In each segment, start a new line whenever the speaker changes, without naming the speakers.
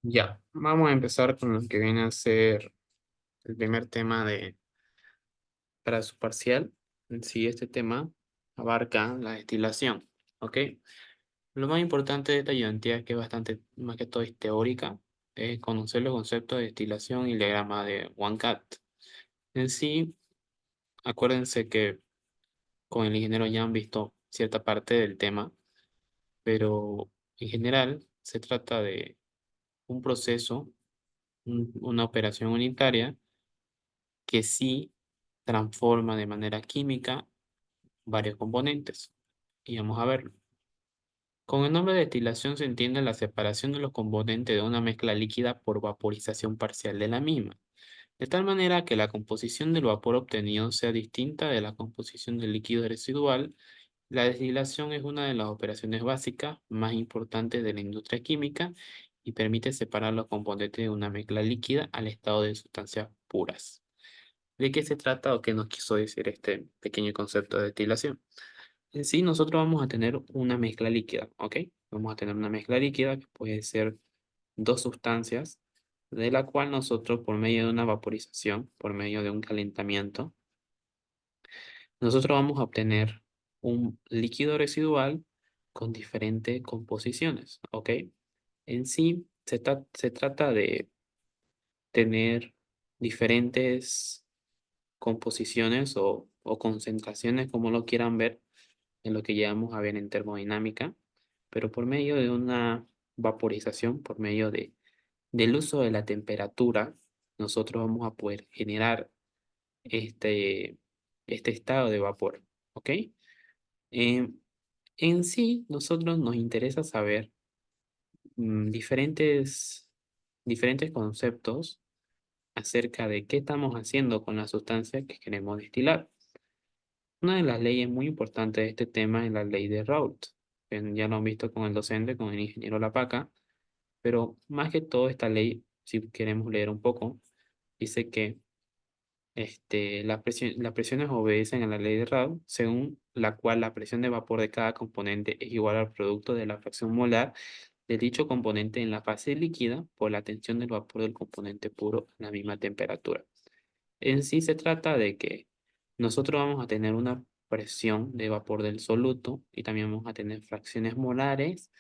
Ya, vamos a empezar con lo que viene a ser el primer tema para su parcial. En sí, este tema abarca la destilación, ¿ok? Lo más importante de esta ayudantía, que es bastante, más que todo es teórica, es conocer los conceptos de destilación y el diagrama de One-Cat. En sí, acuérdense que con el ingeniero ya han visto cierta parte del tema, pero en general se trata de un proceso, una operación unitaria que sí transforma de manera química varios componentes. Y vamos a verlo. Con el nombre de destilación se entiende la separación de los componentes de una mezcla líquida por vaporización parcial de la misma, de tal manera que la composición del vapor obtenido sea distinta de la composición del líquido residual. La destilación es una de las operaciones básicas más importantes de la industria química y permite separar los componentes de una mezcla líquida al estado de sustancias puras. ¿De qué se trata o qué nos quiso decir este pequeño concepto de destilación? En sí, nosotros vamos a tener una mezcla líquida, ¿ok? Vamos a tener una mezcla líquida que puede ser dos sustancias, de la cual nosotros, por medio de una vaporización, por medio de un calentamiento, nosotros vamos a obtener un líquido residual con diferentes composiciones, ¿ok? En sí, se trata de tener diferentes composiciones o concentraciones, como lo quieran ver, en lo que llegamos a ver en termodinámica, pero por medio de una vaporización, por medio del uso de la temperatura, nosotros vamos a poder generar este, este estado de vapor, ¿ok? Em, en sí, nosotros nos interesa saber diferentes conceptos acerca de qué estamos haciendo con la sustancia que queremos destilar. Una de las leyes muy importantes de este tema es la ley de Raoult, que ya lo han visto con el docente, con el ingeniero Lapaca, pero más que todo esta ley, si queremos leer un poco, dice que las presiones obedecen a la ley de Raoult, según la cual la presión de vapor de cada componente es igual al producto de la fracción molar de dicho componente en la fase líquida por la tensión del vapor del componente puro a la misma temperatura. En sí se trata de que nosotros vamos a tener una presión de vapor del soluto y también vamos a tener fracciones molares,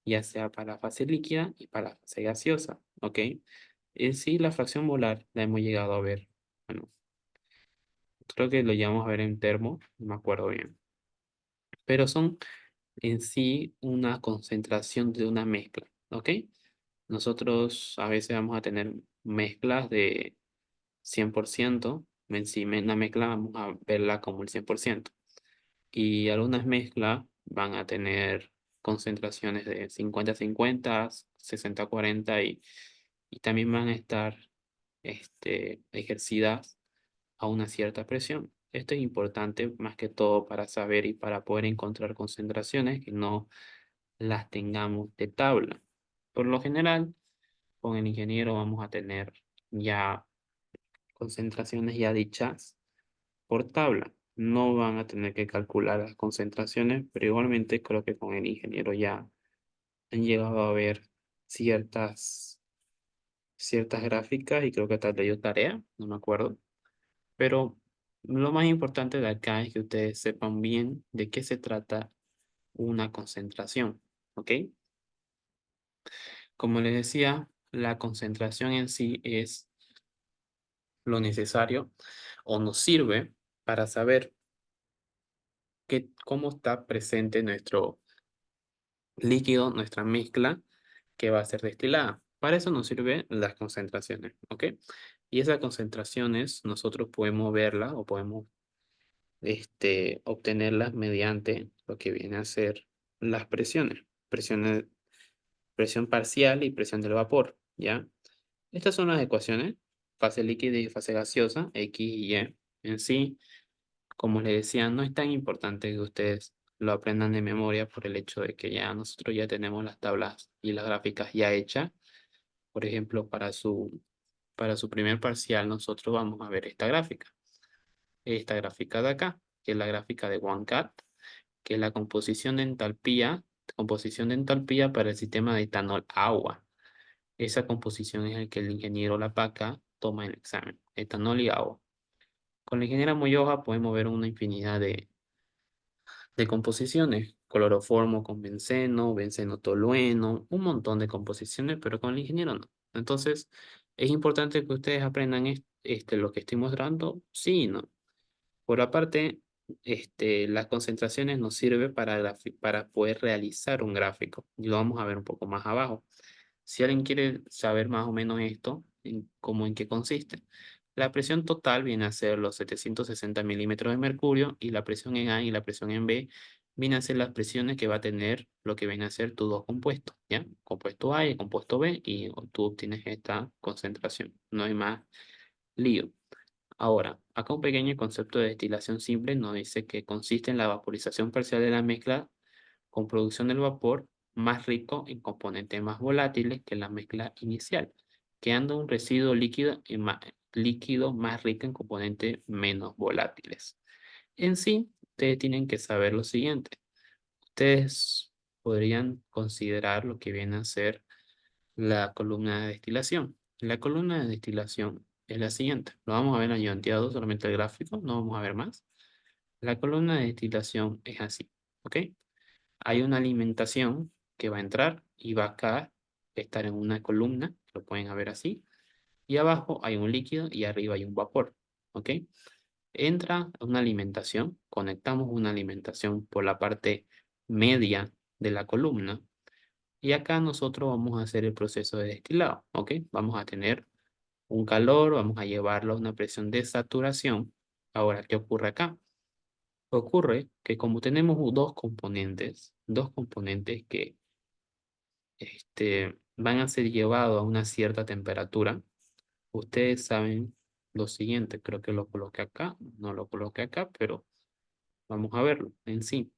ya sea para la fase líquida y para la fase gaseosa, ¿ok? En sí la fracción molar la hemos llegado a ver, bueno, creo que lo llegamos a ver en termo, no me acuerdo bien, pero son en sí una concentración de una mezcla, ¿ok? Nosotros a veces vamos a tener mezclas de 100%, encima en la mezcla vamos a verla como el 100%. Y algunas mezclas van a tener concentraciones de 50-50, 60-40 y también van a estar ejercidas a una cierta presión. Esto es importante más que todo para saber y para poder encontrar concentraciones que no las tengamos de tabla. Por lo general, con el ingeniero vamos a tener ya concentraciones ya dichas por tabla. No van a tener que calcular las concentraciones, pero igualmente creo que con el ingeniero ya han llegado a ver ciertas, ciertas gráficas y creo que tal de ello tarea, no me acuerdo. Pero lo más importante de acá es que ustedes sepan bien de qué se trata una concentración, ¿ok? Como les decía, la concentración en sí es lo necesario o nos sirve para saber cómo está presente nuestro líquido, nuestra mezcla que va a ser destilada. Para eso nos sirven las concentraciones, ¿ok? Y esas concentraciones nosotros podemos verlas o podemos obtenerlas mediante lo que viene a ser las presiones. Presión parcial y presión del vapor, ¿ya? Estas son las ecuaciones, fase líquida y fase gaseosa, X y Y. En sí, como les decía, no es tan importante que ustedes lo aprendan de memoria por el hecho de que ya nosotros ya tenemos las tablas y las gráficas ya hechas. Por ejemplo, para su primer parcial, nosotros vamos a ver esta gráfica de acá, que es la gráfica de OneCat, que es la composición de entalpía para el sistema de etanol agua. esa composición es el que el ingeniero Lapaca toma en el examen, etanol y agua. Con la ingeniera Moyoja podemos ver una infinidad de composiciones, cloroformo con benceno, benceno tolueno, un montón de composiciones, pero con el ingeniero no. Entonces, ¿es importante que ustedes aprendan lo que estoy mostrando? Sí y no. Por aparte, las concentraciones nos sirven para poder realizar un gráfico. Y lo vamos a ver un poco más abajo. Si alguien quiere saber más o menos esto, cómo en qué consiste. La presión total viene a ser los 760 milímetros de mercurio y la presión en A y la presión en B viene a ser las presiones que va a tener lo que viene a ser tus dos compuestos, ¿ya? Compuesto A y compuesto B y tú obtienes esta concentración. No hay más lío. Ahora, acá un pequeño concepto de destilación simple nos dice que consiste en la vaporización parcial de la mezcla con producción del vapor más rico en componentes más volátiles que la mezcla inicial, quedando un residuo líquido más rico en componentes menos volátiles. En sí, ustedes tienen que saber lo siguiente. Ustedes podrían considerar lo que viene a ser la columna de destilación. La columna de destilación es la siguiente. Lo vamos a ver añadeado solamente el gráfico, no vamos a ver más. La columna de destilación es así, ¿ok? Hay una alimentación que va a entrar y va acá a estar en una columna, lo pueden ver así, y abajo hay un líquido y arriba hay un vapor, ¿ok? Entra una alimentación, conectamos una alimentación por la parte media de la columna y acá nosotros vamos a hacer el proceso de destilado, ¿ok? Vamos a tener un calor, vamos a llevarlo a una presión de saturación. Ahora, ¿qué ocurre acá? Ocurre que como tenemos dos componentes que van a ser llevados a una cierta temperatura, ustedes saben lo siguiente, creo que lo coloqué acá, no lo coloqué acá, pero vamos a verlo en sí.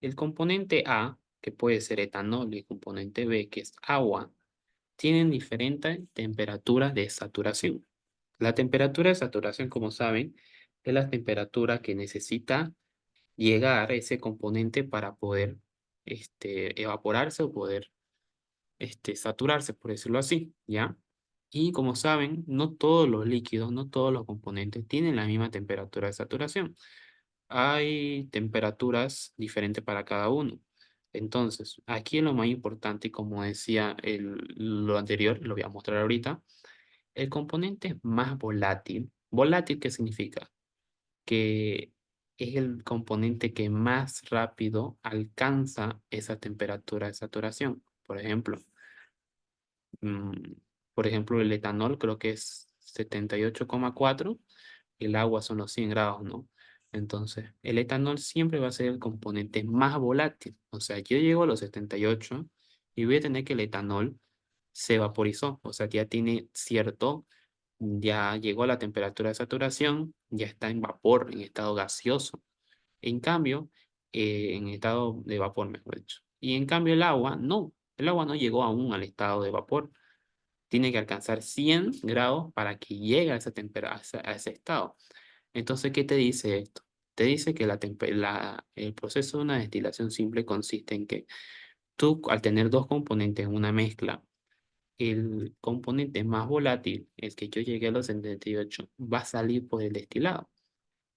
El componente A, que puede ser etanol, y el componente B, que es agua, tienen diferentes temperaturas de saturación. La temperatura de saturación, como saben, es la temperatura que necesita llegar ese componente para poder evaporarse o poder saturarse, por decirlo así, ¿ya? Y como saben, no todos los líquidos, no todos los componentes tienen la misma temperatura de saturación. Hay temperaturas diferentes para cada uno. Entonces, aquí es lo más importante, y como decía lo anterior, lo voy a mostrar ahorita, el componente más volátil. ¿Volátil qué significa? Que es el componente que más rápido alcanza esa temperatura de saturación. Mm, por ejemplo, el etanol creo que es 78,4, el agua son los 100 grados, ¿no? Entonces, el etanol siempre va a ser el componente más volátil. O sea, yo llego a los 78 y voy a tener que el etanol se vaporizó, o sea, ya tiene cierto, ya llegó a la temperatura de saturación, ya está en vapor, en estado gaseoso. En cambio, en estado de vapor, mejor dicho. Y en cambio el agua no llegó aún al estado de vapor. Tiene que alcanzar 100 grados para que llegue a esa a ese estado. Entonces, ¿qué te dice esto? Te dice que el proceso de una destilación simple consiste en que tú, al tener dos componentes en una mezcla, el componente más volátil, el que yo llegué a los 78, va a salir por el destilado.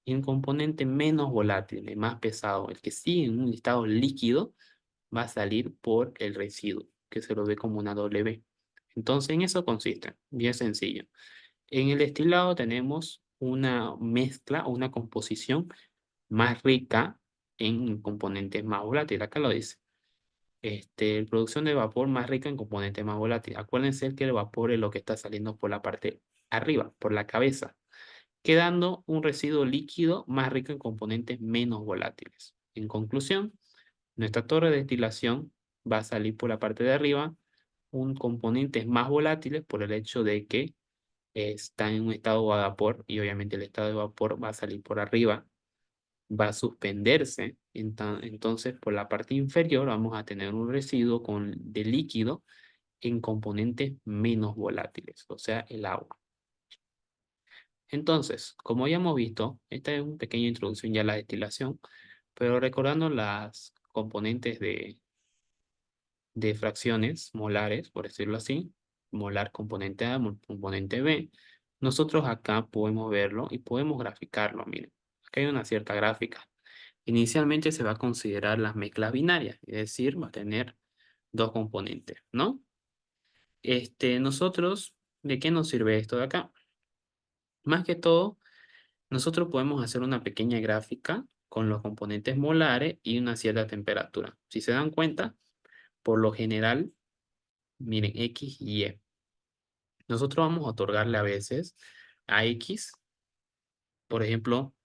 Y el componente menos volátil, el más pesado, el que sigue en un estado líquido, va a salir por el residuo, que se lo ve como una W. Entonces, en eso consiste, bien sencillo. En el destilado tenemos una mezcla o una composición más rica en componentes más volátiles. Acá lo dice. Producción de vapor más rica en componentes más volátiles. Acuérdense que el vapor es lo que está saliendo por la parte arriba, por la cabeza, quedando un residuo líquido más rico en componentes menos volátiles. En conclusión, nuestra torre de destilación va a salir por la parte de arriba un componentes más volátiles por el hecho de que está en un estado de vapor y obviamente el estado de vapor va a salir por arriba, va a suspenderse. Entonces, por la parte inferior vamos a tener un residuo de líquido en componentes menos volátiles, o sea, el agua. Entonces, como ya hemos visto, esta es una pequeña introducción ya a la destilación, pero recordando las componentes de fracciones molares, por decirlo así, molar componente A, componente B, nosotros acá podemos verlo y podemos graficarlo. Miren, acá hay una cierta gráfica. Inicialmente se va a considerar las mezclas binarias, es decir, va a tener dos componentes, ¿no? Nosotros, ¿de qué nos sirve esto de acá? Más que todo, nosotros podemos hacer una pequeña gráfica con los componentes molares y una cierta temperatura. Si se dan cuenta, por lo general, miren, X y Y. Nosotros vamos a otorgarle a veces a X, por ejemplo,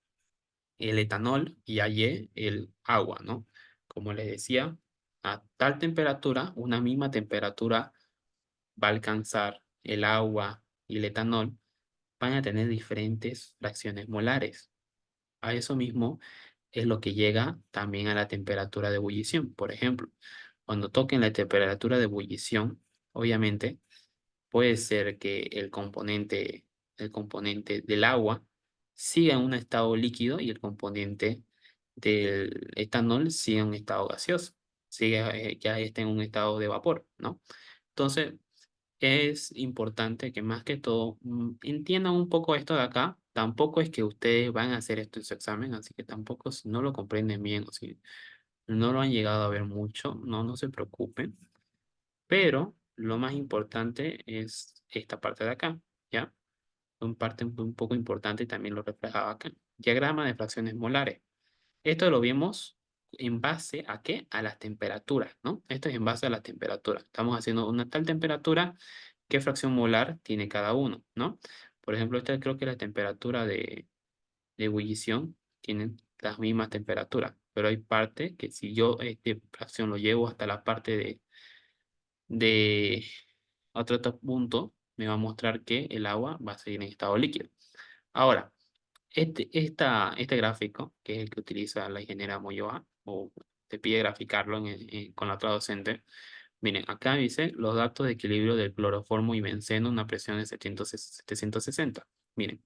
el etanol y a Y el agua, ¿no? Como les decía, a tal temperatura, una misma temperatura va a alcanzar el agua y el etanol, van a tener diferentes fracciones molares. A eso mismo es lo que llega también a la temperatura de ebullición. Por ejemplo, cuando toquen la temperatura de ebullición, obviamente puede ser que el componente del agua siga en un estado líquido y el componente del etanol siga en un estado gaseoso, siga, ya esté en un estado de vapor, ¿no? Entonces, es importante que más que todo entiendan un poco esto de acá. Tampoco es que ustedes van a hacer esto en su examen, así que tampoco si no lo comprenden bien o si no lo han llegado a ver mucho, no se preocupen. Pero lo más importante es esta parte de acá, ¿ya? Un parte un poco importante y también lo reflejaba acá. Diagrama de fracciones molares. Esto lo vimos en base a ¿qué? A las temperaturas, ¿no? Esto es en base a la temperatura. Estamos haciendo una tal temperatura, ¿qué fracción molar tiene cada uno, ¿no? Por ejemplo, esta creo que la temperatura de ebullición tienen las mismas temperaturas, pero hay parte que si yo este fracción lo llevo hasta la parte de otro punto, me va a mostrar que el agua va a seguir en estado líquido. Ahora, este gráfico, que es el que utiliza la ingeniera Moyoa, o te pide graficarlo con la otra docente, miren, acá dice los datos de equilibrio del cloroformo y benceno a una presión de 760. Miren,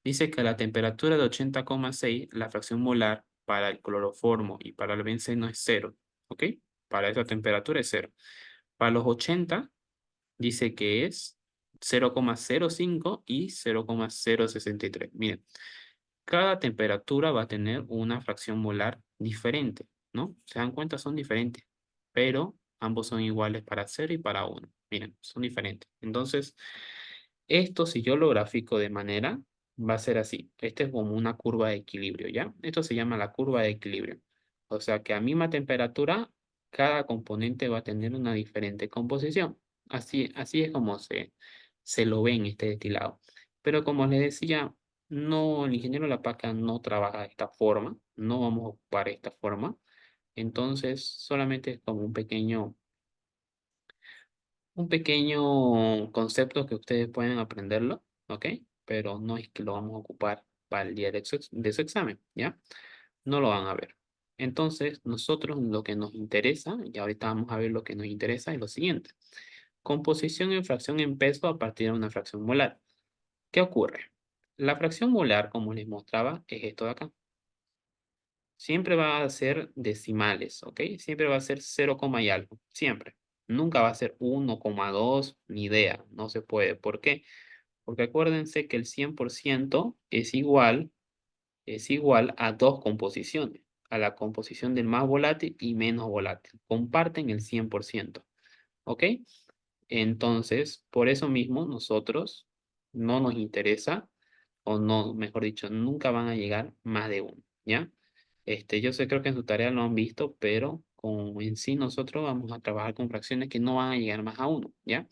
dice que a la temperatura de 80,6 la fracción molar para el cloroformo y para el benceno es cero, ¿ok? Para esa temperatura es cero. Para los 80 dice que es 0,05 y 0,063. Miren, cada temperatura va a tener una fracción molar diferente, ¿no? ¿Se dan cuenta? Son diferentes, pero ambos son iguales para cero y para uno. Miren, son diferentes. Entonces, esto si yo lo grafico de manera, va a ser así. Este es como una curva de equilibrio, ¿ya? Esto se llama la curva de equilibrio. O sea que a misma temperatura, cada componente va a tener una diferente composición. Así es como se lo ve en este destilado. Pero como les decía, no, el ingeniero Lapaca no trabaja de esta forma, no vamos a ocupar esta forma. Entonces, solamente es como un pequeño concepto que ustedes pueden aprenderlo, ¿ok? Pero no es que lo vamos a ocupar para el día de su examen, ¿ya? No lo van a ver. Entonces, nosotros lo que nos interesa, y ahorita vamos a ver lo que nos interesa, es lo siguiente. Composición en fracción en peso a partir de una fracción molar. ¿Qué ocurre? La fracción molar, como les mostraba, es esto de acá. Siempre va a ser decimales, ¿ok? Siempre va a ser 0, y algo, siempre. Nunca va a ser 1,2, ni idea, no se puede. ¿Por qué? Porque acuérdense que el 100% es igual a dos composiciones, a la composición del más volátil y menos volátil. Comparten el 100%, ¿ok? Entonces, por eso mismo nosotros no nos interesa, o no, mejor dicho, nunca van a llegar más de uno, ¿ya? Yo sé, creo que en su tarea lo han visto, pero como en sí nosotros vamos a trabajar con fracciones que no van a llegar más a uno, ¿ya?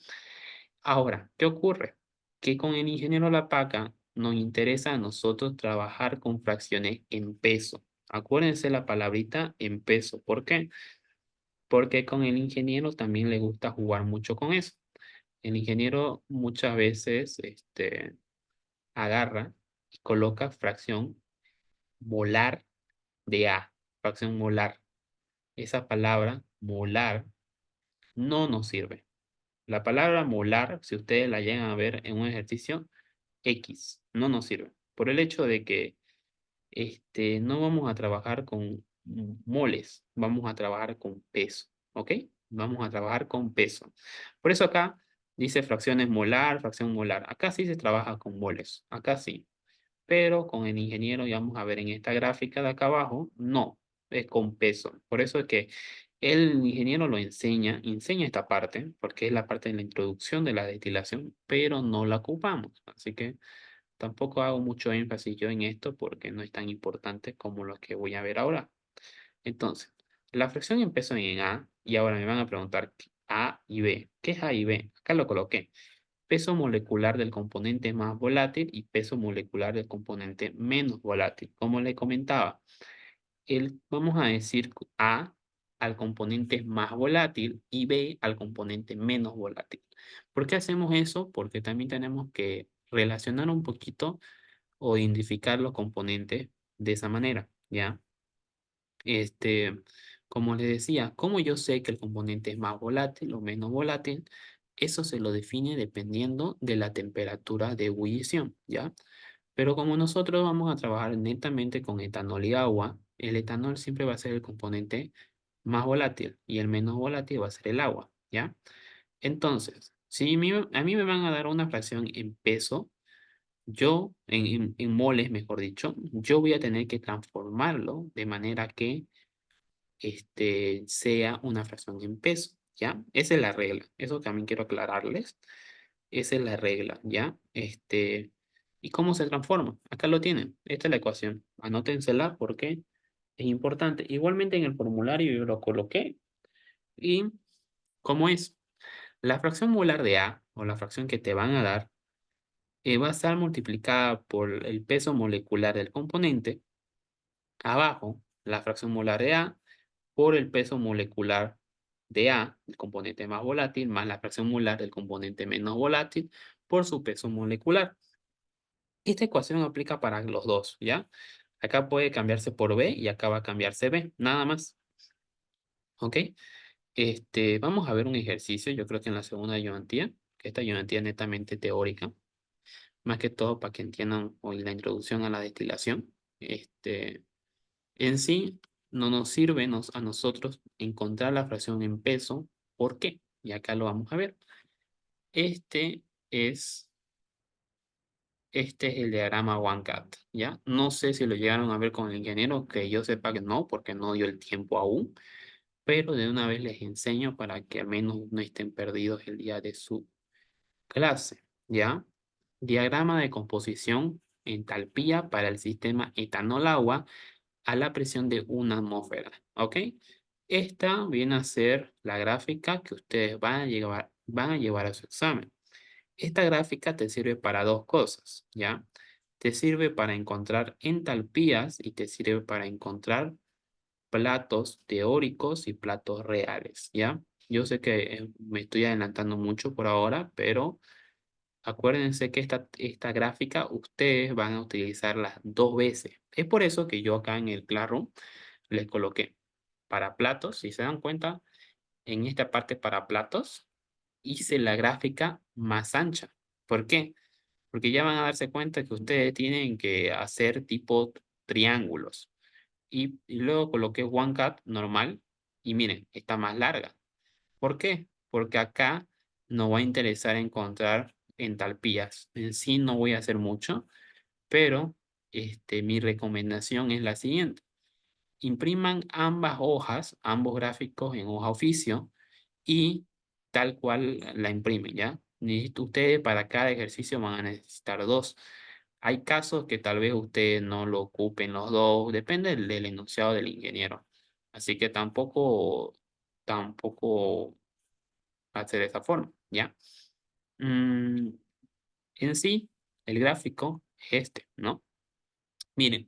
Ahora, ¿qué ocurre? Que con el ingeniero Lapaca nos interesa a nosotros trabajar con fracciones en peso. Acuérdense la palabrita en peso. ¿Por qué? Porque con el ingeniero también le gusta jugar mucho con eso. El ingeniero muchas veces agarra y coloca fracción molar de A, fracción molar. Esa palabra molar no nos sirve. La palabra molar, si ustedes la llegan a ver en un ejercicio, X, no nos sirve. Por el hecho de que no vamos a trabajar con moles, vamos a trabajar con peso, ¿ok? Vamos a trabajar con peso. Por eso acá dice fracciones molar, fracción molar. Acá sí se trabaja con moles. Acá sí. Pero con el ingeniero, y vamos a ver en esta gráfica de acá abajo, no, es con peso. Por eso es que el ingeniero lo enseña esta parte, porque es la parte de la introducción de la destilación, pero no la ocupamos. Así que tampoco hago mucho énfasis yo en esto porque no es tan importante como lo que voy a ver ahora. Entonces, la fracción empezó en A y ahora me van a preguntar A y B. ¿Qué es A y B? Acá lo coloqué. Peso molecular del componente más volátil y peso molecular del componente menos volátil. Como le comentaba, vamos a decir A al componente más volátil y B al componente menos volátil. ¿Por qué hacemos eso? Porque también tenemos que relacionar un poquito o identificar los componentes de esa manera, ¿ya? Este, como les decía, como yo sé que el componente es más volátil o menos volátil, eso se lo define dependiendo de la temperatura de ebullición, ¿ya? Pero como nosotros vamos a trabajar netamente con etanol y agua, el etanol siempre va a ser el componente más volátil y el menos volátil va a ser el agua, ¿ya? Entonces, si a mí me van a dar una fracción en peso, yo, en moles, mejor dicho, yo voy a tener que transformarlo de manera que sea una fracción en peso, ¿ya? Esa es la regla. Eso también quiero aclararles. Esa es la regla, ¿ya? ¿Y cómo se transforma? Acá lo tienen. Esta es la ecuación. Anótensela porque es importante. Igualmente en el formulario yo lo coloqué. ¿Y cómo es? La fracción molar de A, o la fracción que te van a dar, va a estar multiplicada por el peso molecular del componente. Abajo, la fracción molar de A por el peso molecular de A, el componente más volátil, más la fracción molar del componente menos volátil, por su peso molecular. Esta ecuación aplica para los dos, ¿ya? Acá puede cambiarse por B y acá va a cambiarse B, nada más. ¿Ok? Vamos a ver un ejercicio, yo creo que en la segunda ayudantía, que esta ayudantía es netamente teórica, más que todo para que entiendan hoy la introducción a la destilación. En sí, no nos sirve a nosotros encontrar la fracción en peso. ¿Por qué? Y acá lo vamos a ver. Este es, este es el diagrama OneCat, ¿ya? No sé si lo llegaron a ver con el ingeniero, que yo sepa que no, porque no dio el tiempo aún, pero de una vez les enseño para que al menos no estén perdidos el día de su clase, ¿ya? Diagrama de composición entalpía para el sistema etanol-agua a la presión de una atmósfera, ¿ok? Esta viene a ser la gráfica que ustedes van a llevar a su examen. Esta gráfica te sirve para dos cosas, ¿ya? Te sirve para encontrar entalpías y te sirve para encontrar platos teóricos y platos reales, ¿ya? Yo sé que me estoy adelantando mucho por ahora, pero acuérdense que esta gráfica ustedes van a utilizarla dos veces. Es por eso que yo acá en el Classroom les coloqué para platos. Si se dan cuenta, en esta parte para platos hice la gráfica más ancha. ¿Por qué? Porque ya van a darse cuenta que ustedes tienen que hacer tipo triángulos. Y luego coloqué OneCat normal y miren, está más larga. ¿Por qué? Porque acá nos va a interesar encontrar entalpías. En sí no voy a hacer mucho, pero mi recomendación es la siguiente. Impriman ambas hojas, ambos gráficos en hoja oficio y tal cual la imprimen, ¿ya? Ustedes para cada ejercicio van a necesitar dos. Hay casos que tal vez ustedes no lo ocupen los dos, depende del enunciado del ingeniero. Así que tampoco hacer de esa forma, ¿ya? Mm, en sí, el gráfico es este, ¿no? Miren,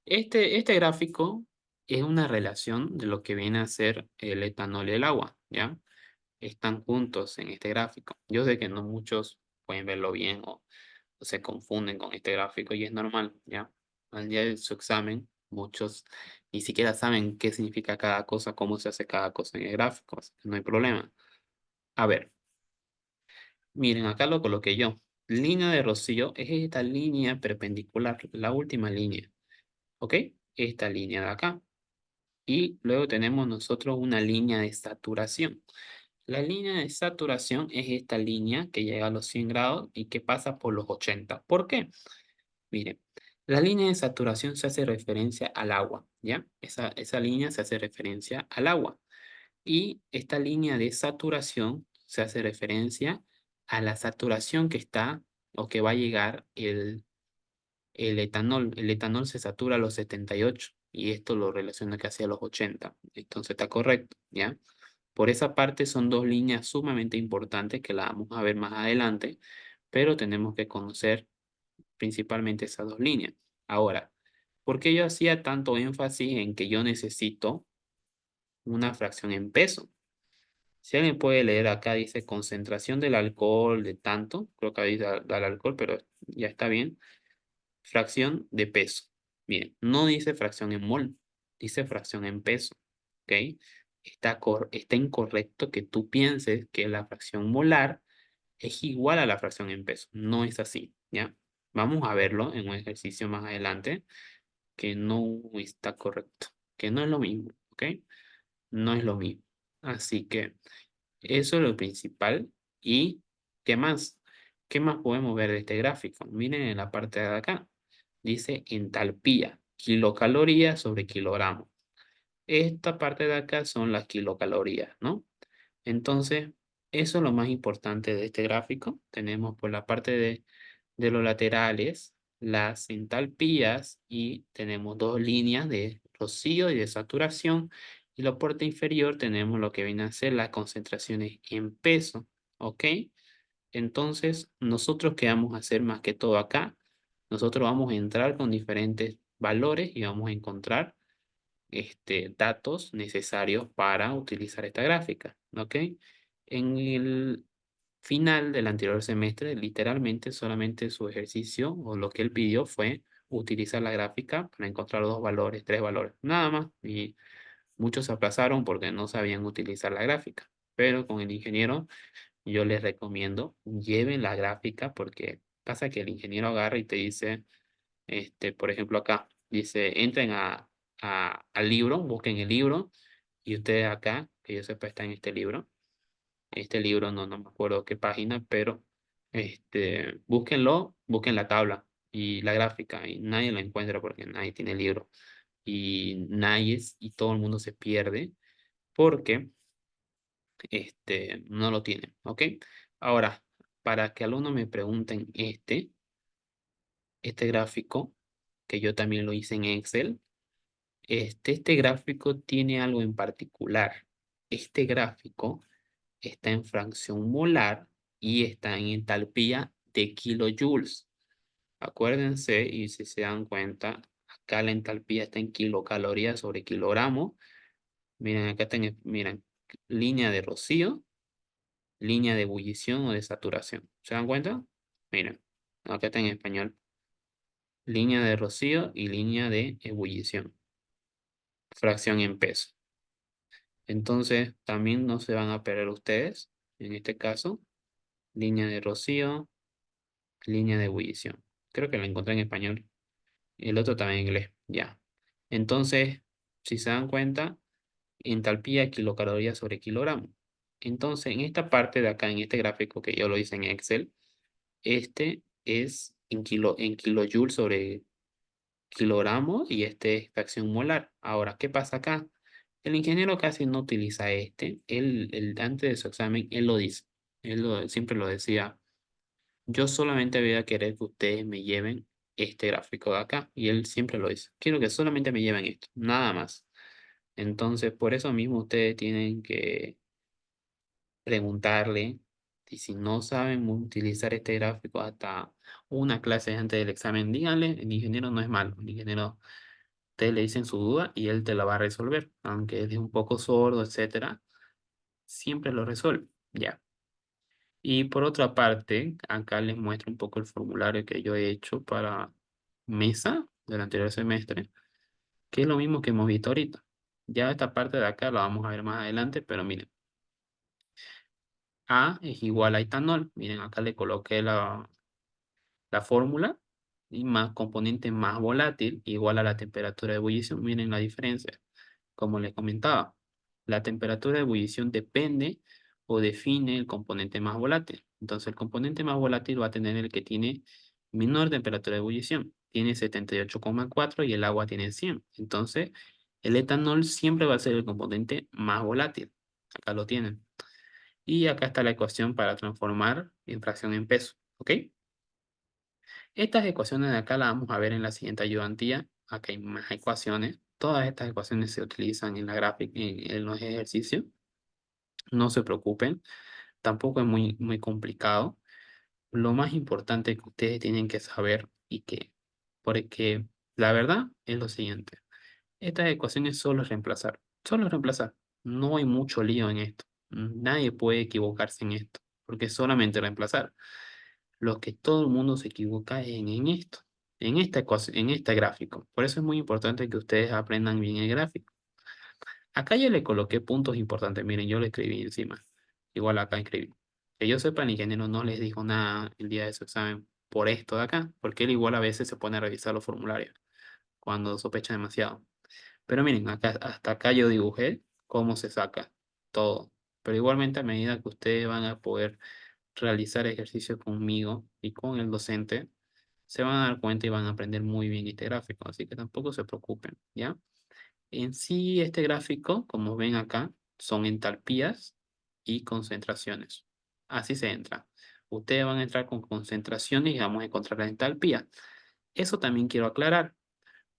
este gráfico es una relación de lo que viene a ser el etanol y el agua, ¿ya? Están juntos en este gráfico. Yo sé que no muchos pueden verlo bien o se confunden con este gráfico y es normal, ¿ya? Al día de su examen, muchos ni siquiera saben qué significa cada cosa, cómo se hace cada cosa en el gráfico, así que no hay problema. A ver, miren, acá lo coloqué yo. Línea de rocío es esta línea perpendicular, la última línea, ¿ok? Esta línea de acá. Y luego tenemos nosotros una línea de saturación. La línea de saturación es esta línea que llega a los 100 grados y que pasa por los 80. ¿Por qué? Miren, la línea de saturación se hace referencia al agua, ¿ya? Esa línea se hace referencia al agua. Y esta línea de saturación se hace referencia a la saturación que está o que va a llegar el etanol. El etanol se satura a los 78 y esto lo relaciona casi a los 80. Entonces está correcto, ¿ya? Por esa parte son dos líneas sumamente importantes que la vamos a ver más adelante, pero tenemos que conocer principalmente esas dos líneas. Ahora, ¿por qué yo hacía tanto énfasis en que yo necesito una fracción en peso? Si alguien puede leer acá, dice concentración del alcohol de tanto, creo que ahí da el alcohol, pero ya está bien. Fracción de peso. Bien, no dice fracción en mol, dice fracción en peso. ¿Ok? Está incorrecto que tú pienses que la fracción molar es igual a la fracción en peso. No es así, ¿ya? Vamos a verlo en un ejercicio más adelante que no está correcto, que no es lo mismo, ¿ok? No es lo mismo. Así que eso es lo principal. ¿Y qué más? ¿Qué más podemos ver de este gráfico? Miren en la parte de acá. Dice entalpía, kilocalorías sobre kilogramo. Esta parte de acá son las kilocalorías, ¿no? Entonces, eso es lo más importante de este gráfico. Tenemos por la parte de los laterales las entalpías y tenemos dos líneas de rocío y de saturación. Y la parte inferior tenemos lo que viene a ser las concentraciones en peso, ¿ok? Entonces, nosotros qué vamos a hacer más que todo acá. Nosotros vamos a entrar con diferentes valores y vamos a encontrar datos necesarios para utilizar esta gráfica, ¿ok? En el final del anterior semestre, literalmente solamente su ejercicio o lo que él pidió fue utilizar la gráfica para encontrar dos valores, tres valores, nada más. Y muchos se aplazaron porque no sabían utilizar la gráfica. Pero con el ingeniero yo les recomiendo lleven la gráfica porque pasa que el ingeniero agarra y te dice, por ejemplo acá, dice, entren al libro, busquen el libro y ustedes acá, que yo sepa, está en este libro. Este libro no me acuerdo qué página, pero búsquenlo, busquen la tabla y la gráfica y nadie la encuentra porque nadie tiene el libro y y todo el mundo se pierde porque no lo tienen, ¿ok? Ahora, para que algunos me pregunten este gráfico, que yo también lo hice en Excel, este gráfico tiene algo en particular. Este gráfico está en fracción molar y está en entalpía de kilojoules. Acuérdense, y si se dan cuenta, acá la entalpía está en kilocalorías sobre kilogramo. Miren, acá tienen, miren, línea de rocío, línea de ebullición o de saturación. ¿Se dan cuenta? Miren, acá está en español. Línea de rocío y línea de ebullición. Fracción en peso. Entonces, también no se van a perder ustedes. En este caso, línea de rocío, línea de ebullición. Creo que lo encontré en español. El otro también en inglés. Ya. Entonces, si se dan cuenta, entalpía kilocalorías sobre kilogramo. Entonces, en esta parte de acá, en este gráfico que yo lo hice en Excel, este es en kilojoules sobre kilogramo y este es fracción molar. Ahora, ¿qué pasa acá? El ingeniero casi no utiliza antes de su examen, él lo dice. Siempre lo decía. Yo solamente voy a querer que ustedes me lleven este gráfico de acá. Y él siempre lo dice. Quiero que solamente me lleven esto, nada más. Entonces, por eso mismo ustedes tienen que preguntarle. Y si no saben utilizar este gráfico hasta una clase antes del examen, díganle, el ingeniero no es malo. El ingeniero, ustedes le dicen su duda y él te la va a resolver. Aunque es un poco sordo, etcétera, siempre lo resuelve. Ya. Y por otra parte, acá les muestro un poco el formulario que yo he hecho para mesa del anterior semestre, que es lo mismo que hemos visto ahorita. Ya esta parte de acá la vamos a ver más adelante, pero miren, A es igual a etanol. Miren, acá le coloqué la fórmula y más componente más volátil igual a la temperatura de ebullición. Miren la diferencia. como les comentaba, la temperatura de ebullición depende o define el componente más volátil. Entonces, el componente más volátil va a tener el que tiene menor temperatura de ebullición. Tiene 78,4 y el agua tiene 100. Entonces, el etanol siempre va a ser el componente más volátil. Acá lo tienen. Y acá está la ecuación para transformar en fracción en peso. ¿Ok? Estas ecuaciones de acá las vamos a ver en la siguiente ayudantía. Acá hay más ecuaciones. Todas estas ecuaciones se utilizan en la gráfica, en los ejercicios. No se preocupen. Tampoco es muy complicado. Lo más importante que ustedes tienen que saber y que, porque la verdad es lo siguiente. Estas ecuaciones solo es reemplazar. Solo es reemplazar. No hay mucho lío en esto. Nadie puede equivocarse en esto, porque es solamente reemplazar. Lo que todo el mundo se equivoca es en esto, en esta ecuación, en este gráfico. Por eso es muy importante que ustedes aprendan bien el gráfico. Acá yo le coloqué puntos importantes. Miren, yo le escribí encima. Igual acá escribí. Que yo sepa, el ingeniero no les dijo nada el día de su examen por esto de acá, porque él igual a veces se pone a revisar los formularios cuando sospecha demasiado. Pero miren, acá, hasta acá yo dibujé cómo se saca todo. Pero igualmente a medida que ustedes van a poder realizar ejercicios conmigo y con el docente, se van a dar cuenta y van a aprender muy bien este gráfico. Así que tampoco se preocupen, ¿ya? En sí, este gráfico, como ven acá, son entalpías y concentraciones. Así se entra. Ustedes van a entrar con concentraciones y vamos a encontrar la entalpía. Eso también quiero aclarar.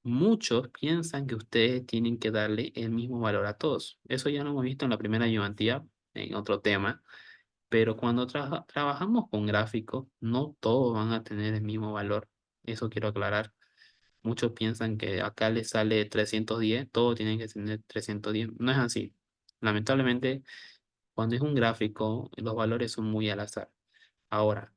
Muchos piensan que ustedes tienen que darle el mismo valor a todos. Eso ya lo hemos visto en la primera ayudantía, en otro tema. Pero cuando trabajamos con gráficos, no todos van a tener el mismo valor. Eso quiero aclarar. Muchos piensan que acá les sale 310, todos tienen que tener 310. No es así. Lamentablemente, cuando es un gráfico, los valores son muy al azar. Ahora,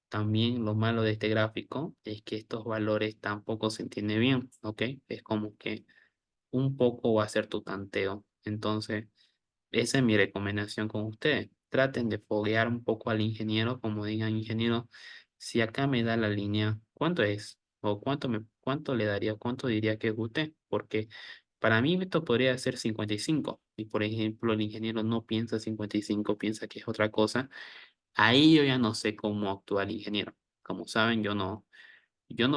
también lo malo de este gráfico es que estos valores tampoco se entienden bien, ¿ok? Es como que un poco va a ser tu tanteo. Entonces, esa es mi recomendación con ustedes. Traten de foguear un poco al ingeniero, como digan, ingeniero, si acá me da la línea, ¿cuánto es? O cuánto le daría, cuánto diría que es usted, porque para mí esto podría ser 55. Y por ejemplo, el ingeniero no piensa 55, piensa que es otra cosa. Ahí yo ya no sé cómo actúa el ingeniero. Como saben, yo no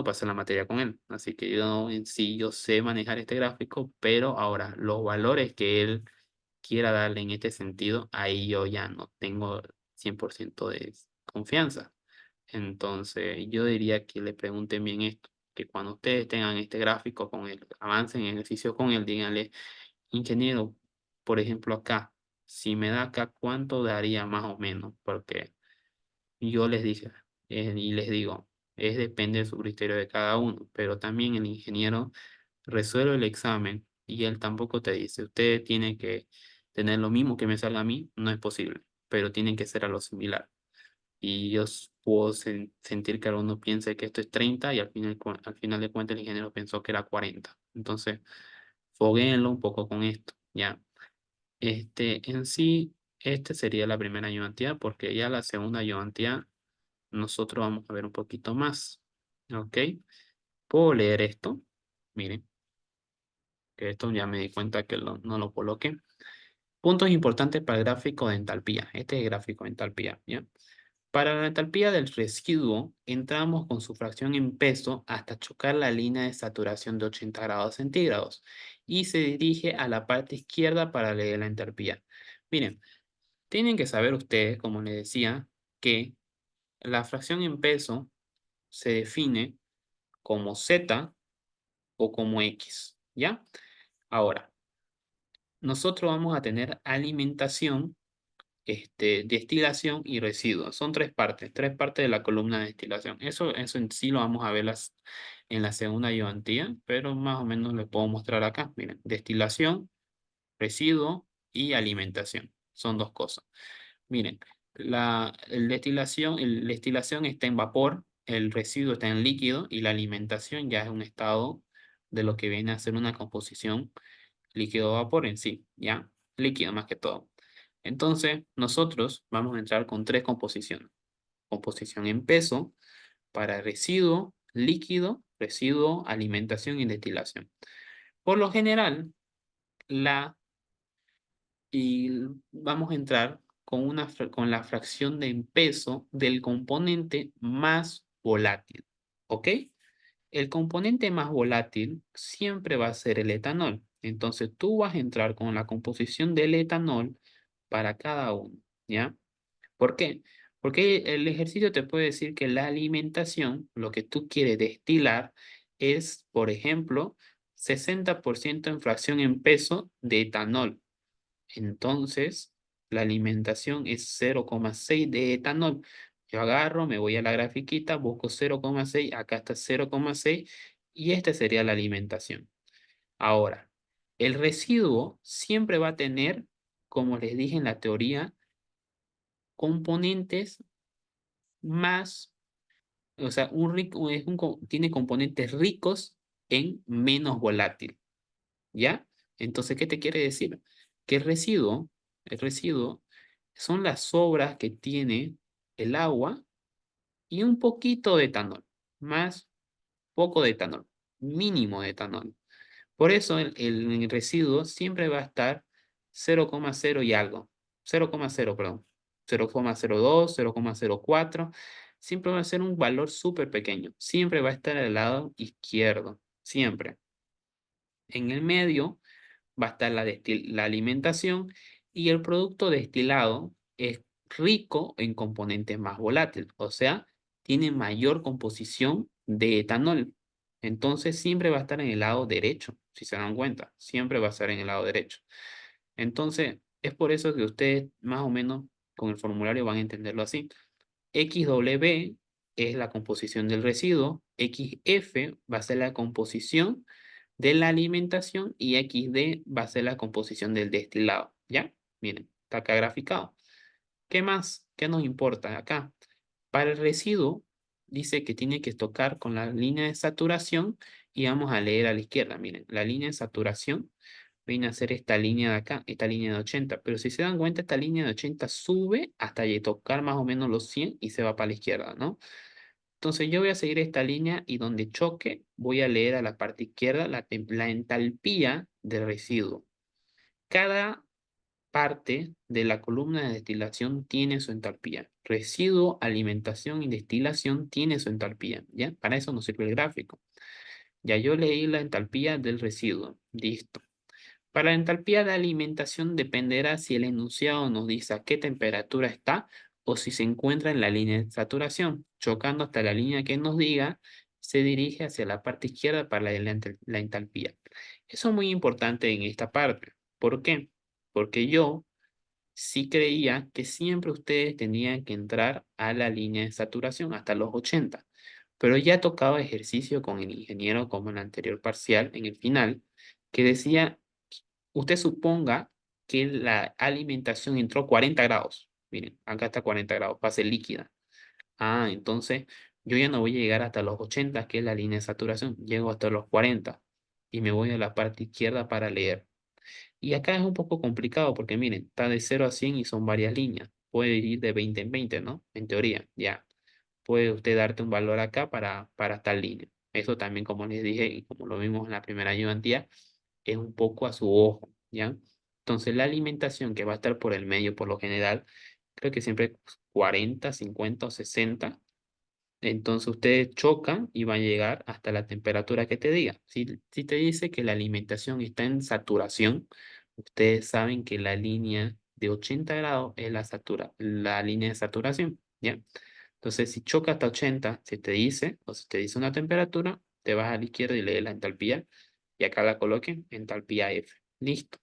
pasé la materia con él, así que yo en sí yo sé manejar este gráfico, pero ahora los valores que él quiera darle en este sentido, ahí yo ya no tengo 100% de confianza. Entonces, yo diría que le pregunten bien esto, que cuando ustedes tengan este gráfico con él, avancen en ejercicio con él, díganle, ingeniero, por ejemplo, acá, si me da acá, ¿cuánto daría más o menos? Porque yo les dije, y les digo, es depende de su criterio de cada uno, pero también el ingeniero resuelve el examen y él tampoco te dice, usted tiene que tener lo mismo que me salga a mí, no es posible, pero tienen que ser a lo similar. Y yo puedo sentir que alguno piense que esto es 30 y al final de cuentas el ingeniero pensó que era 40. Entonces, foguéenlo un poco con esto, ¿ya? En sí, este sería la primera ayudantía porque ya la segunda ayudantía nosotros vamos a ver un poquito más. ¿Ok? Puedo leer esto. Miren, que esto ya me di cuenta que no lo coloqué. Puntos importantes para el gráfico de entalpía. Este es el gráfico de entalpía, ¿ya? Para la entalpía del residuo, entramos con su fracción en peso hasta chocar la línea de saturación de 80 grados centígrados y se dirige a la parte izquierda para leer la entalpía. Miren, tienen que saber ustedes, como les decía, que la fracción en peso se define como Z o como X, ¿ya? Ahora, nosotros vamos a tener alimentación, destilación y residuos. Son tres partes de la columna de destilación. Eso en sí lo vamos a ver en la segunda ayudantía, pero más o menos les puedo mostrar acá. Miren, destilación, residuo y alimentación. Son dos cosas. Miren, el destilación está en vapor, el residuo está en líquido y la alimentación ya es un estado de lo que viene a ser una composición líquido-vapor en sí, ¿ya? Líquido más que todo. Entonces, nosotros vamos a entrar con tres composiciones. Composición en peso para residuo, líquido, residuo, alimentación y destilación. Por lo general, y vamos a entrar con la fracción de peso del componente más volátil, ¿ok? El componente más volátil siempre va a ser el etanol. Entonces tú vas a entrar con la composición del etanol para cada uno, ¿ya? ¿Por qué? Porque el ejercicio te puede decir que la alimentación, lo que tú quieres destilar, es, por ejemplo, 60% en fracción en peso de etanol. Entonces, la alimentación es 0,6 de etanol. Yo agarro, me voy a la grafiquita, busco 0,6, acá está 0,6 y esta sería la alimentación. Ahora, el residuo siempre va a tener, como les dije en la teoría, componentes más, o sea, tiene componentes ricos en menos volátil, ¿ya? Entonces, ¿qué te quiere decir? Que el residuo son las sobras que tiene el agua y un poquito de etanol, más poco de etanol, mínimo de etanol. Por eso el residuo siempre va a estar 0,0 y algo, 0,0, perdón, 0,02, 0,04, siempre va a ser un valor súper pequeño, siempre va a estar al lado izquierdo, siempre. En el medio va a estar la alimentación y el producto destilado es rico en componentes más volátiles, o sea, tiene mayor composición de etanol. Entonces siempre va a estar en el lado derecho, si se dan cuenta, siempre va a estar en el lado derecho. Entonces, es por eso que ustedes más o menos con el formulario van a entenderlo así. XW es la composición del residuo, XF va a ser la composición de la alimentación y XD va a ser la composición del destilado, ¿ya? Miren, está acá graficado. ¿Qué más? ¿Qué nos importa acá? Para el residuo, dice que tiene que tocar con la línea de saturación y vamos a leer a la izquierda. Miren, la línea de saturación viene a ser esta línea de acá, esta línea de 80. Pero si se dan cuenta, esta línea de 80 sube hasta tocar más o menos los 100 y se va para la izquierda, ¿no? Entonces yo voy a seguir esta línea y donde choque voy a leer a la parte izquierda la entalpía del residuo. Cada parte de la columna de destilación tiene su entalpía. Residuo, alimentación y destilación tiene su entalpía, ¿ya? Para eso nos sirve el gráfico. Ya yo leí la entalpía del residuo. Listo. Para la entalpía de alimentación dependerá si el enunciado nos dice a qué temperatura está o si se encuentra en la línea de saturación. Chocando hasta la línea que nos diga, se dirige hacia la parte izquierda para la entalpía. Eso es muy importante en esta parte. ¿Por qué? Porque yo sí creía que siempre ustedes tenían que entrar a la línea de saturación hasta los 80. Pero ya tocaba ejercicio con el ingeniero como en el anterior parcial, en el final, que decía, usted suponga que la alimentación entró 40 grados. Miren, acá está 40 grados, fase líquida. Ah, entonces yo ya no voy a llegar hasta los 80, que es la línea de saturación. Llego hasta los 40 y me voy a la parte izquierda para leer. Y acá es un poco complicado porque miren, está de 0 a 100 y son varias líneas. Puede ir de 20 en 20, ¿no? En teoría, ya. Puede usted darte un valor acá para tal línea. Eso también, como les dije, y como lo vimos en la primera ayudantía, es un poco a su ojo, ¿ya? Entonces, la alimentación que va a estar por el medio, por lo general, creo que siempre 40, 50 o 60. Entonces, ustedes chocan y van a llegar hasta la temperatura que te diga. Si te dice que la alimentación está en saturación, ustedes saben que la línea de 80 grados es la línea de saturación, ¿ya? Entonces, si choca hasta 80, si te dice, o si te dice una temperatura, te vas a la izquierda y lees la entalpía, y acá la coloquen, entalpía F. Listo.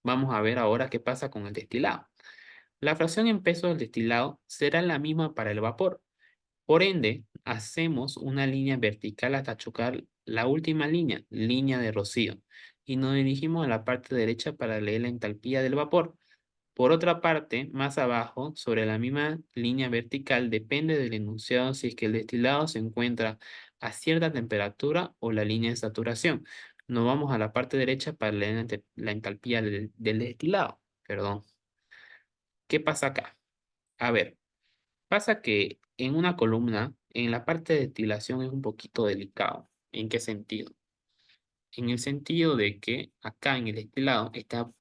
Vamos a ver ahora qué pasa con el destilado. La fracción en peso del destilado será la misma para el vapor. Por ende, hacemos una línea vertical hasta chocar la última línea, línea de rocío, y nos dirigimos a la parte derecha para leer la entalpía del vapor. Por otra parte, más abajo, sobre la misma línea vertical, depende del enunciado si es que el destilado se encuentra a cierta temperatura o la línea de saturación. Nos vamos a la parte derecha para leer la entalpía del destilado. Perdón. ¿Qué pasa acá? A ver, pasa que en una columna, en la parte de destilación es un poquito delicado. ¿En qué sentido? en el sentido de que acá en el destilado está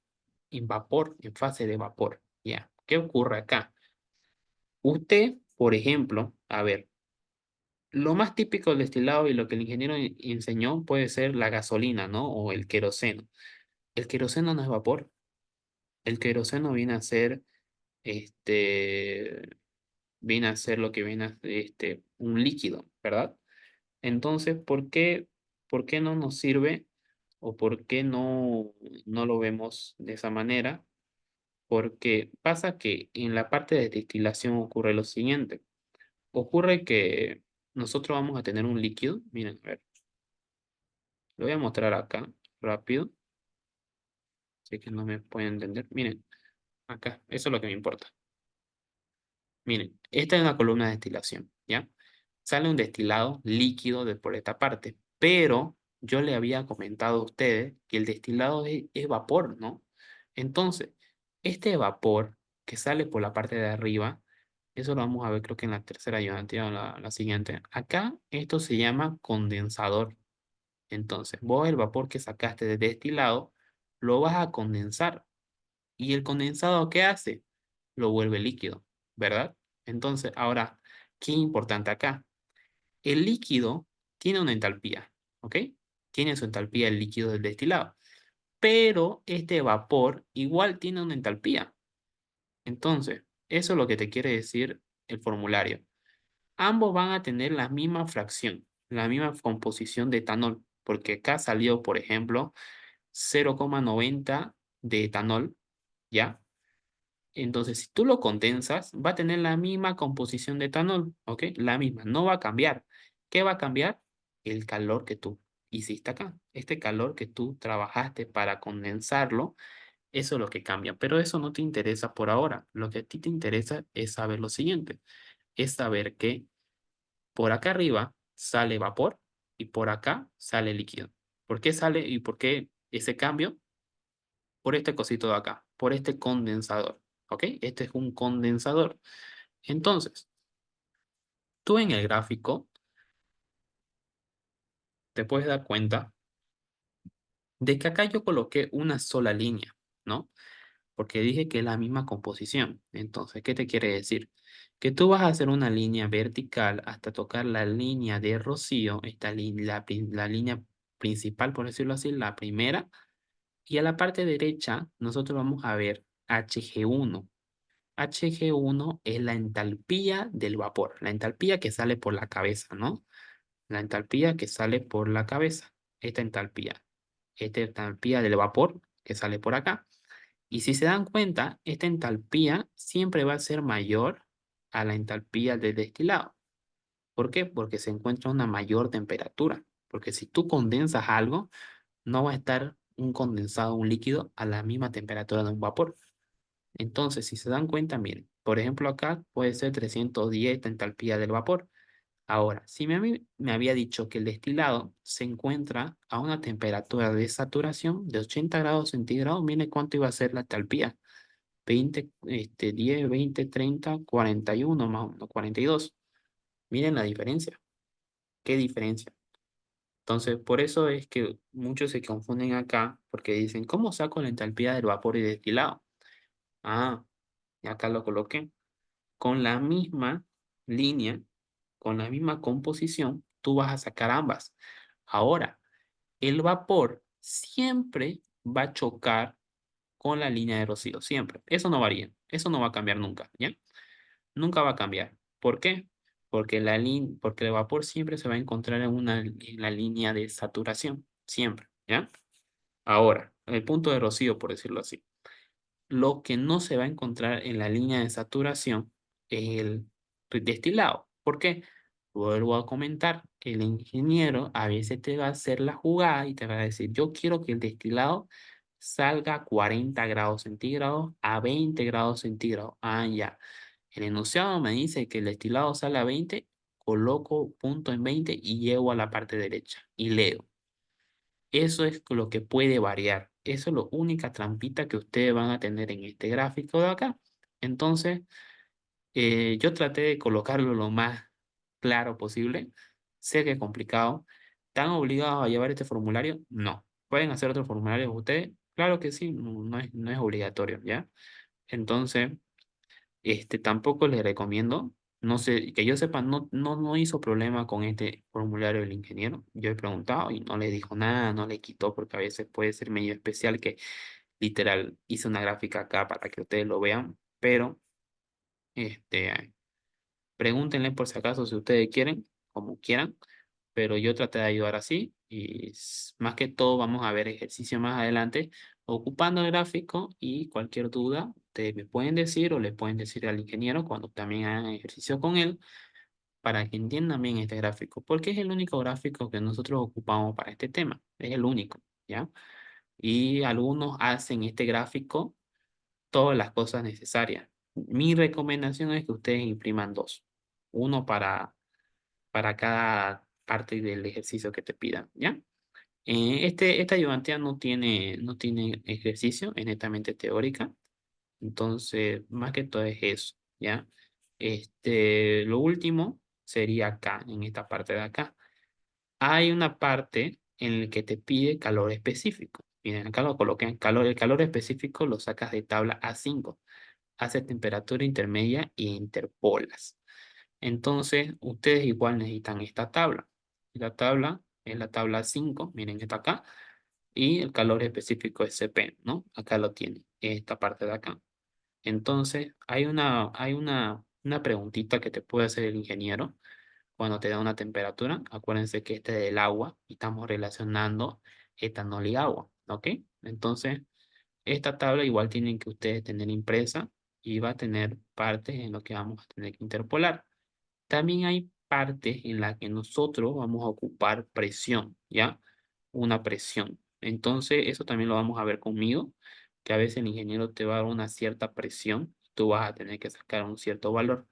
en vapor, en fase de vapor. ¿Ya? ¿Qué ocurre acá? Usted, por ejemplo, a ver, lo más típico del destilado y lo que el ingeniero enseñó puede ser la gasolina, ¿no? O el queroseno. El queroseno no es vapor. El queroseno este, viene a ser lo que viene a ser un líquido, ¿verdad? Entonces, por qué no nos sirve o por qué no lo vemos de esa manera? Porque pasa que en la parte de destilación ocurre lo siguiente. Ocurre que nosotros vamos a tener un líquido. Miren, a ver, lo voy a mostrar acá rápido. Sé que no me pueden entender. Miren, acá, eso es lo que me importa. Miren, esta es una columna de destilación, ¿ya? Sale un destilado líquido de por esta parte, pero yo le había comentado a ustedes que el destilado es vapor, ¿no? Entonces, este vapor que sale por la parte de arriba, eso lo vamos a ver creo que en la tercera ayudante o la siguiente. Acá esto se llama condensador. Entonces, vos el vapor que sacaste de destilado lo vas a condensar. ¿Y el condensado qué hace? Lo vuelve líquido, ¿verdad? Entonces, ahora, ¿qué importante acá? El líquido tiene una entalpía, ¿ok? Tiene su entalpía el líquido del destilado, pero este vapor igual tiene una entalpía. Entonces, eso es lo que te quiere decir el formulario. Ambos van a tener la misma fracción, la misma composición de etanol, porque acá salió, por ejemplo, 0,90 de etanol, ¿ya? Entonces, si tú lo condensas, va a tener la misma composición de etanol, ¿ok? La misma, no va a cambiar. ¿Qué va a cambiar? El calor que tú hiciste acá. Este calor que tú trabajaste para condensarlo, eso es lo que cambia. Pero eso no te interesa por ahora. Lo que a ti te interesa es saber lo siguiente. Es saber que por acá arriba sale vapor y por acá sale líquido. ¿Por qué sale y por qué ese cambio? Por este cosito de acá, por este condensador, ¿ok? Este es un condensador. Entonces, tú en el gráfico te puedes dar cuenta de que acá yo coloqué una sola línea, ¿no? Porque dije que es la misma composición. Entonces, ¿qué te quiere decir? Que tú vas a hacer una línea vertical hasta tocar la línea de rocío, la línea principal, por decirlo así, la primera, y a la parte derecha nosotros vamos a ver Hg1. Hg1 es la entalpía del vapor, la entalpía que sale por la cabeza, ¿no? La entalpía que sale por la cabeza, esta entalpía del vapor que sale por acá. Y si se dan cuenta, esta entalpía siempre va a ser mayor a la entalpía del destilado. ¿Por qué? Porque se encuentra a una mayor temperatura. Porque si tú condensas algo, no va a estar un condensado, un líquido, a la misma temperatura de un vapor. Entonces, si se dan cuenta, miren, por ejemplo, acá puede ser 310 la entalpía del vapor. Ahora, si me había dicho que el destilado se encuentra a una temperatura de saturación de 80 grados centígrados, miren cuánto iba a ser la entalpía. 20, 10, 20, 30, 41 más o menos, 42. Miren la diferencia. ¿Qué diferencia? Entonces, por eso es que muchos se confunden acá, porque dicen, ¿cómo saco la entalpía del vapor y destilado? Ah, y acá lo coloqué. Con la misma línea, con la misma composición, tú vas a sacar ambas. Ahora, el vapor siempre va a chocar con la línea de rocío, siempre. Eso no varía, eso no va a cambiar nunca, ¿ya? Nunca va a cambiar. ¿Por qué? Porque el vapor siempre se va a encontrar en la línea de saturación, siempre, ¿ya? Ahora, el punto de rocío, por decirlo así. Lo que no se va a encontrar en la línea de saturación es el destilado. ¿Por qué? Vuelvo a comentar, el ingeniero a veces te va a hacer la jugada y te va a decir, yo quiero que el destilado salga a 40 grados centígrados, a 20 grados centígrados. Ah, ya. El enunciado me dice que el destilado sale a 20, coloco punto en 20 y llego a la parte derecha y leo. Eso es lo que puede variar. Eso es la única trampita que ustedes van a tener en este gráfico de acá. Entonces, yo traté de colocarlo lo más claro posible. Sé que es complicado, ¿Están obligados a llevar este formulario? No. ¿Pueden hacer otro formulario ustedes? Claro que sí, no es obligatorio, ¿ya? Entonces, tampoco les recomiendo, no sé, que yo sepa, no hizo problema con este formulario del ingeniero. Yo he preguntado y no le dijo nada, no le quitó, porque a veces puede ser medio especial que literal hice una gráfica acá para que ustedes lo vean, pero pregúntenle por si acaso si ustedes quieren, como quieran, pero yo traté de ayudar así y más que todo vamos a ver ejercicio más adelante ocupando el gráfico y cualquier duda ustedes me pueden decir o le pueden decir al ingeniero cuando también hagan ejercicio con él para que entiendan bien este gráfico, porque es el único gráfico que nosotros ocupamos para este tema, es el único, ¿ya? Y algunos hacen este gráfico todas las cosas necesarias. Mi recomendación es que ustedes impriman dos, uno para cada parte del ejercicio que te pidan, ¿ya? Esta ayudantía no tiene ejercicio, es netamente teórica, entonces más que todo es eso, ¿ya? Lo último sería acá, en esta parte de acá. Hay una parte en la que te pide calor específico. Miren, acá lo coloqué en calor. El calor específico lo sacas de tabla A5. Hace temperatura intermedia e interpolas. Entonces, ustedes igual necesitan esta tabla. La tabla es la tabla 5, miren, está acá. Y el calor específico es CP, ¿no? Acá lo tienen, esta parte de acá. Entonces, una preguntita que te puede hacer el ingeniero cuando te da una temperatura. Acuérdense que este es del agua y estamos relacionando etanol y agua, ¿ok? Entonces, esta tabla igual tienen que ustedes tener impresa y va a tener partes en lo que vamos a tener que interpolar. También hay partes en las que nosotros vamos a ocupar presión, ¿ya? Una presión. Entonces, eso también lo vamos a ver conmigo, que a veces el ingeniero te va a dar una cierta presión, tú vas a tener que sacar un cierto valor.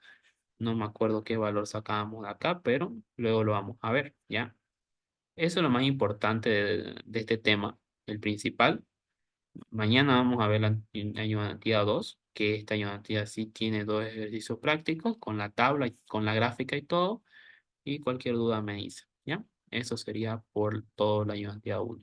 No me acuerdo qué valor sacábamos de acá, pero luego lo vamos a ver, ¿ya? Eso es lo más importante de este tema, el principal. Mañana vamos a ver la ayudantía 2, que esta ayudantía sí tiene dos ejercicios prácticos con la tabla, con la gráfica y todo, y cualquier duda me dice, ¿ya? Eso sería por todo la ayudantía 1.